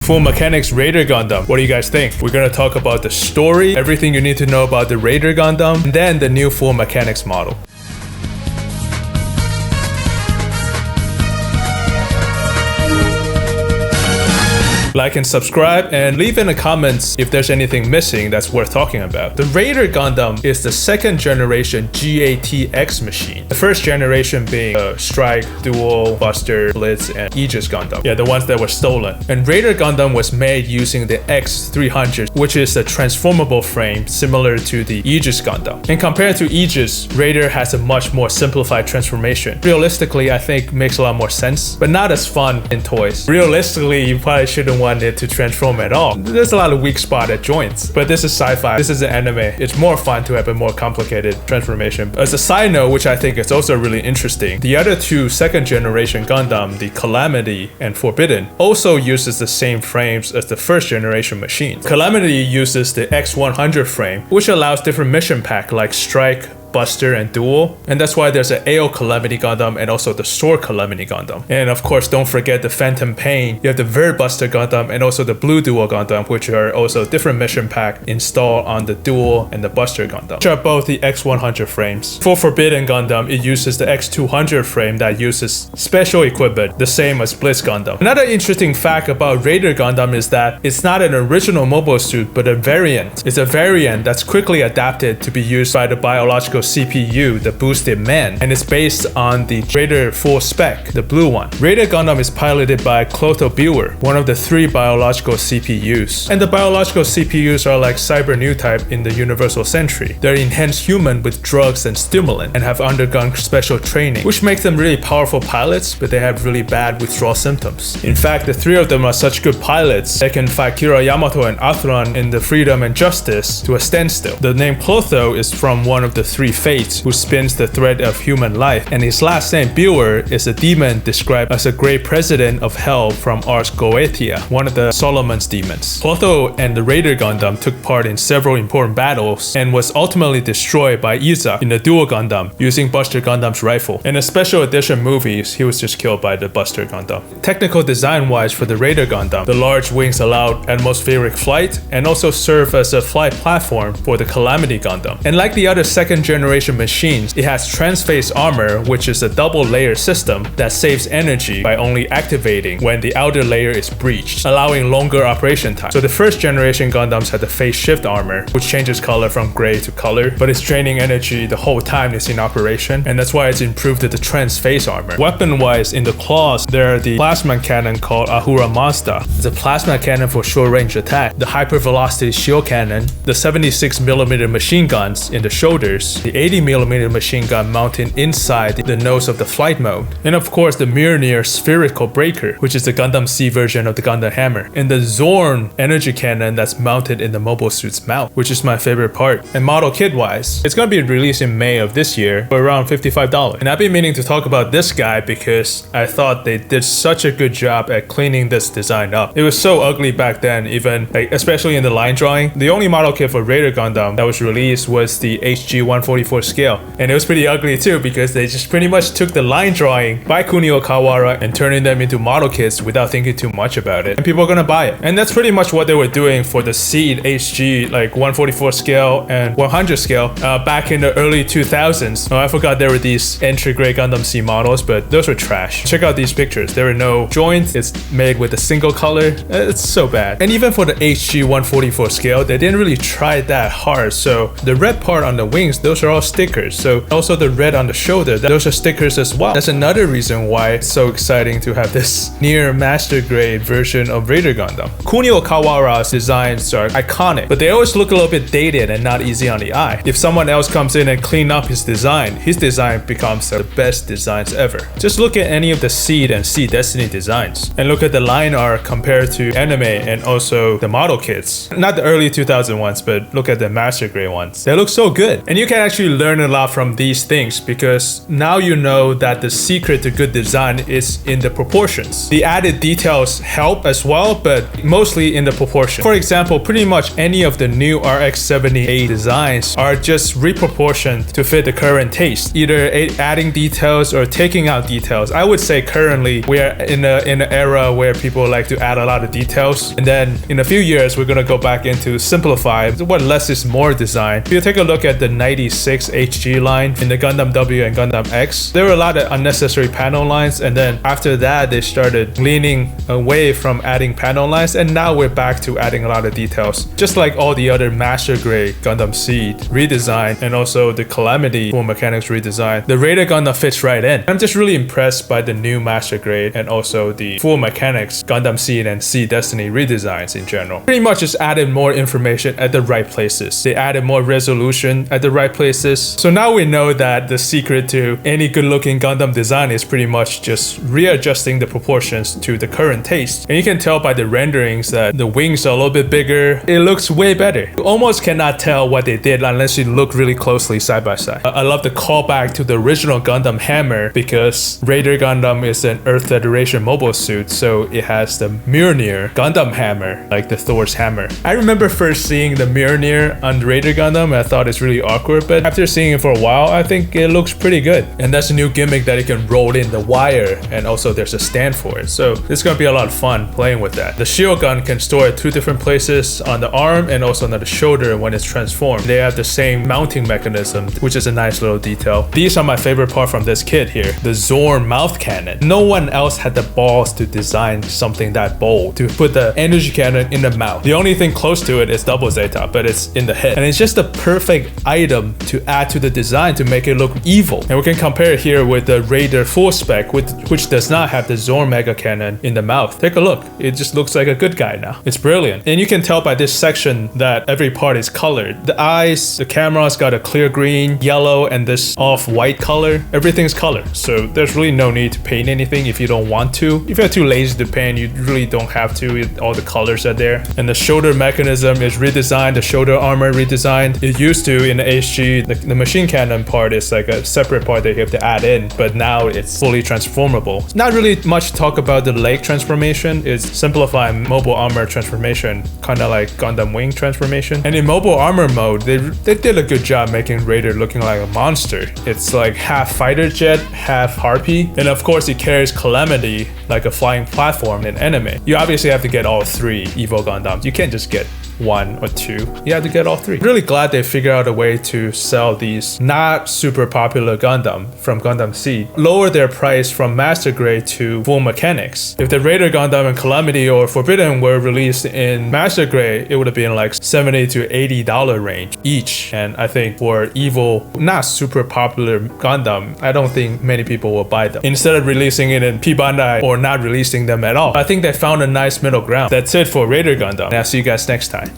Full Mechanics Raider Gundam. What do you guys think? We're gonna talk about the story, everything you need to know about the Raider Gundam, and then the new Full Mechanics model. Like and subscribe, and leave in the comments if there's anything missing that's worth talking about. The Raider Gundam is the second generation GATX machine. The first generation being Strike, Dual, Buster, Blitz, and Aegis Gundam. Yeah, the ones that were stolen. And Raider Gundam was made using the X300, which is a transformable frame similar to the Aegis Gundam. And compared to Aegis, Raider has a much more simplified transformation. Realistically, I think makes a lot more sense, but not as fun in toys. Realistically, you probably shouldn't want it to transform at all. There's a lot of weak spot at joints, but this is sci-fi, this is an anime. It's more fun to have a more complicated transformation. As a side note, which I think is also really interesting, the other two second generation Gundam, the Calamity and Forbidden, also uses the same frames as the first generation machines. Calamity uses the X100 frame, which allows different mission pack like Strike, Buster, and Dual, and that's why there's an AO Calamity Gundam and also the Sword Calamity Gundam. And of course, don't forget the Phantom Pain. You have the Vert Buster Gundam and also the Blue Dual Gundam, which are also different mission pack installed on the Dual and the Buster Gundam, which are both the X100 frames. For Forbidden Gundam, it uses the X200 frame that uses special equipment, the same as Blitz Gundam. Another interesting fact about Raider Gundam is that it's not an original mobile suit, but a variant. It's a variant that's quickly adapted to be used by the biological CPU, the Boosted Man, and it's based on the Raider full spec, the blue one. Raider Gundam is piloted by Clotho Buer, one of the 3 biological CPUs. And the biological CPUs are like Cyber New Type in the Universal Century. They're enhanced human with drugs and stimulant and have undergone special training, which makes them really powerful pilots, but they have really bad withdrawal symptoms. In fact, the 3 of them are such good pilots, they can fight Kira Yamato and Athron in the Freedom and Justice to a standstill. The name Clotho is from one of the 3 fates who spins the thread of human life, and his last name Buer is a demon described as a great president of hell from Ars Goetia, one of the Solomon's demons. Clotho and the Raider Gundam took part in several important battles and was ultimately destroyed by Iza in the Dual Gundam using Buster Gundam's rifle. In the special edition movies, he was just killed by the Buster Gundam. Technical design wise for the Raider Gundam, the large wings allowed atmospheric flight and also serve as a flight platform for the Calamity Gundam. And like the other second generation machines, it has transphase armor, which is a double layer system that saves energy by only activating when the outer layer is breached, allowing longer operation time. So the first generation Gundams had the phase shift armor, which changes color from gray to color, but it's draining energy the whole time it's in operation, and that's why it's improved to the transphase armor. Weapon wise, in the claws, there are the plasma cannon called Ahura Mazda. It's a plasma cannon for short range attack, the hyper velocity shield cannon, the 76mm machine guns in the shoulders, the 80mm machine gun mounted inside the nose of the flight mode, and of course the Mjolnir spherical breaker, which is the Gundam C version of the Gundam Hammer, and the Zorn energy cannon that's mounted in the mobile suit's mouth, which is my favorite part. And model kit wise, it's gonna be released in May of this year for around $55. And I've been meaning to talk about this guy because I thought they did such a good job at cleaning this design up. It was so ugly back then, even especially in the line drawing. The only model kit for Raider Gundam that was released was the HG 144 scale, and it was pretty ugly too because they just pretty much took the line drawing by Kunio Kawara and turning them into model kits without thinking too much about it, and people are gonna buy it. And that's pretty much what they were doing for the SEED HG, like 144 scale and 100 scale back in the early 2000s. I forgot there were these entry grade Gundam C models, but those were trash. Check out these pictures. There were no joints. It's made with a single color. It's so bad. And even for the HG 144 scale, they didn't really try that hard. So the red part on the wings, those are all stickers. So also the red on the shoulder, those are stickers as well. That's another reason why it's so exciting to have this near master grade version of Raider Gundam. Kunio Kawara's designs are iconic, but they always look a little bit dated and not easy on the eye. If someone else comes in and clean up his design becomes the best designs ever. Just look at any of the SEED and SEED Destiny designs, and look at the line art compared to anime and also the model kits. Not the early 2000 ones, but look at the master grade ones. They look so good. And you can actually actually learn a lot from these things because now you know that the secret to good design is in the proportions. The added details help as well, but mostly in the proportion. For example, pretty much any of the new RX-78 designs are just reproportioned to fit the current taste, either adding details or taking out details. I would say currently we are in an era where people like to add a lot of details, and then in a few years we're gonna go back into simplify what less is more design. If you take a look at the 96 HG line in the Gundam W and Gundam X, there were a lot of unnecessary panel lines, and then after that they started leaning away from adding panel lines, and now we're back to adding a lot of details. Just like all the other master grade Gundam SEED redesign and also the Calamity full mechanics redesign, the Raider Gundam fits right in. I'm just really impressed by the new master grade and also the full mechanics Gundam SEED and SEED Destiny redesigns in general. Pretty much just added more information at the right places. They added more resolution at the right places. So now we know that the secret to any good looking Gundam design is pretty much just readjusting the proportions to the current taste. And you can tell by the renderings that the wings are a little bit bigger. It looks way better. You almost cannot tell what they did unless you look really closely side by side. I love the callback to the original Gundam hammer because Raider Gundam is an Earth Federation mobile suit, so it has the Mjolnir Gundam hammer, like the Thor's hammer. I remember first seeing the Mjolnir on Raider Gundam, I thought it's really awkward, but after seeing it for a while, I think it looks pretty good. And that's a new gimmick that you can roll in the wire, and also there's a stand for it. So it's gonna be a lot of fun playing with that. The shield gun can store at 2 different places, on the arm and also on the shoulder when it's transformed. They have the same mounting mechanism, which is a nice little detail. These are my favorite part from this kit here, the Zorn mouth cannon. No one else had the balls to design something that bold, to put the energy cannon in the mouth. The only thing close to it is double Zeta, but it's in the head. And it's just the perfect item to add to the design to make it look evil. And we can compare it here with the Raider full spec, which does not have the Zorn mega cannon in the mouth. Take a look. It just looks like a good guy now. It's brilliant. And you can tell by this section that every part is colored. The eyes, the camera's got a clear green, yellow, and this off-white color. Everything's colored. So there's really no need to paint anything if you don't want to. If you're too lazy to paint, you really don't have to. All the colors are there. And the shoulder mechanism is redesigned. The shoulder armor redesigned. It used to in the HG, the machine cannon part is like a separate part that you have to add in, but now it's fully transformable. Not really much talk about the leg transformation. It's simplifying mobile armor transformation, kind of like Gundam Wing transformation. And in mobile armor mode, they did a good job making Raider looking like a monster. It's like half fighter jet, half harpy, and of course it carries Calamity like a flying platform in anime. You obviously have to get all 3 Evo Gundams. You can't just get 1 or 2. You have to get all 3. Really glad they figured out a way to sell these not super popular Gundam from Gundam SEED, lower their price from master grade to full mechanics. If the Raider Gundam and Calamity or Forbidden were released in master grade, it would have been like $70 to $80 range each. And I think for Evo, not super popular Gundam, I don't think many people will buy them. Instead of releasing it in P Bandai or not releasing them at all, I think they found a nice middle ground. That's it for Raider Gundam. And I'll see you guys next time.